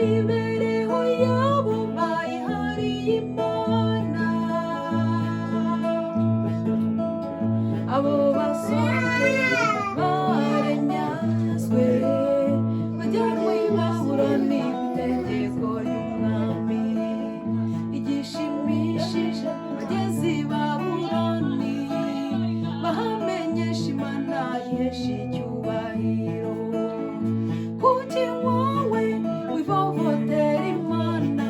imibereho yabo bayihariye Imana. Abo basore baranyazwe bajyanwe i Babuloni ku itegeko ry'umwami. Igishimishije bageze i Babuloni bahamenyesha Imana yihesha icyubahiro. Kuki wowe wivovotera Imana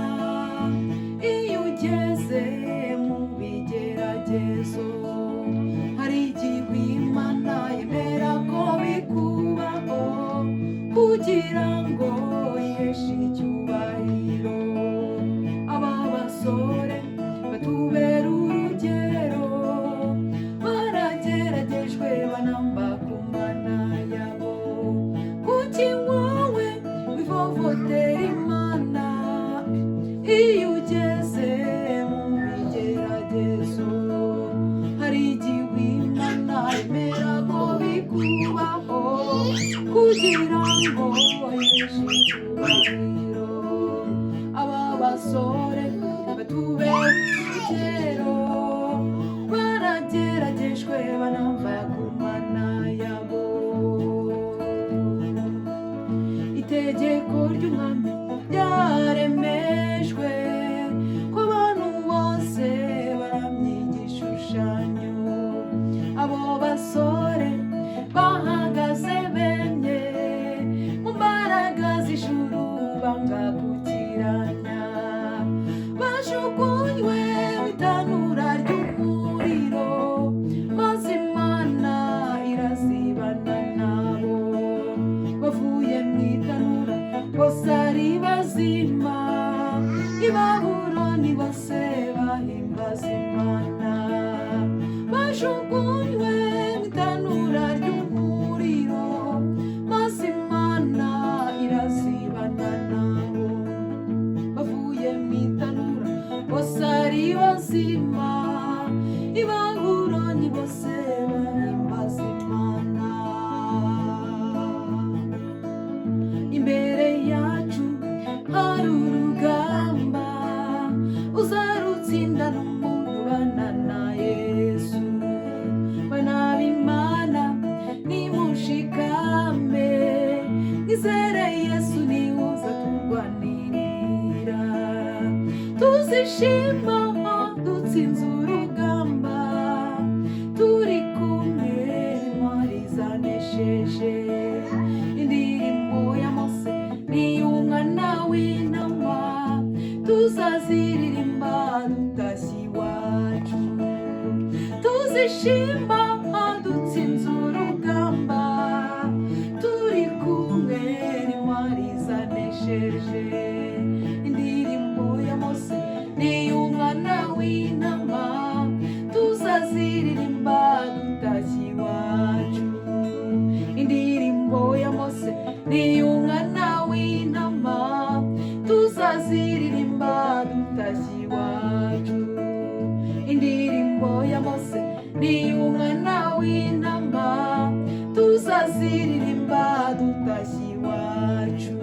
iyo ugeze mu bigeragezo? Hari igihe Imana yemera ko bikubaho kugira ngo yiheshe icyubahiro. Aba basore batubera urugero, barageragejwe banamba ku Mana yabo. Kuki wowe wivovotera Imana iyo ugeze mu bigeragezo? Hari igihe Imana yemera ko bikubaho kugira ngo yiheshe icyubahiro. Aba basore batubera urugero, barageragejwe banamba ku Mana yabo. Itegeko ry'umwami ryaremejwe ko abantu bose baramya igishushanyo. Abo basore bahagaze bemye mu mbaraga z'ijuru banga gukiranya. Bajugunywe mu itanura ry'umuriro maze Imana irazibana nabo. Bavuye mu itanura bose ari bazima, i Babuloni bose bahimbaza Imana. Bajugunywe mu itanura ry'umuriro maze Imana irazibana nabo. Bavuye mu itanura bose ari bazima, i Babuloni bose bahimbaza Imana. Imbere yacu hari urugamba, uzarutsinda n'umuntu ubana na Yesu. Bana b'Imana nimushikame, nizere Yesu niwe uzaturwanirira. Tuzishima dutsinze urugamba, turi kumwe intwari zanesheje. Indirimbo ya Mose n'iy'umwana w'intama tuzaziririmba dutashye iwacu. Tuzishima dutsinze urugamba, turi kumwe n'intwari zanesheje. Indirimbo ya Mose n'iy'umwana w'intama tuzaziririmba dutashye iwacu. Indirimbo ya Mose n'iy'umwana w'intama tuzaziririmba dutashye iwacu. Indirimbo ya Mose n'iy'umwana w'intama tuzaziririmba dutashye iwacu.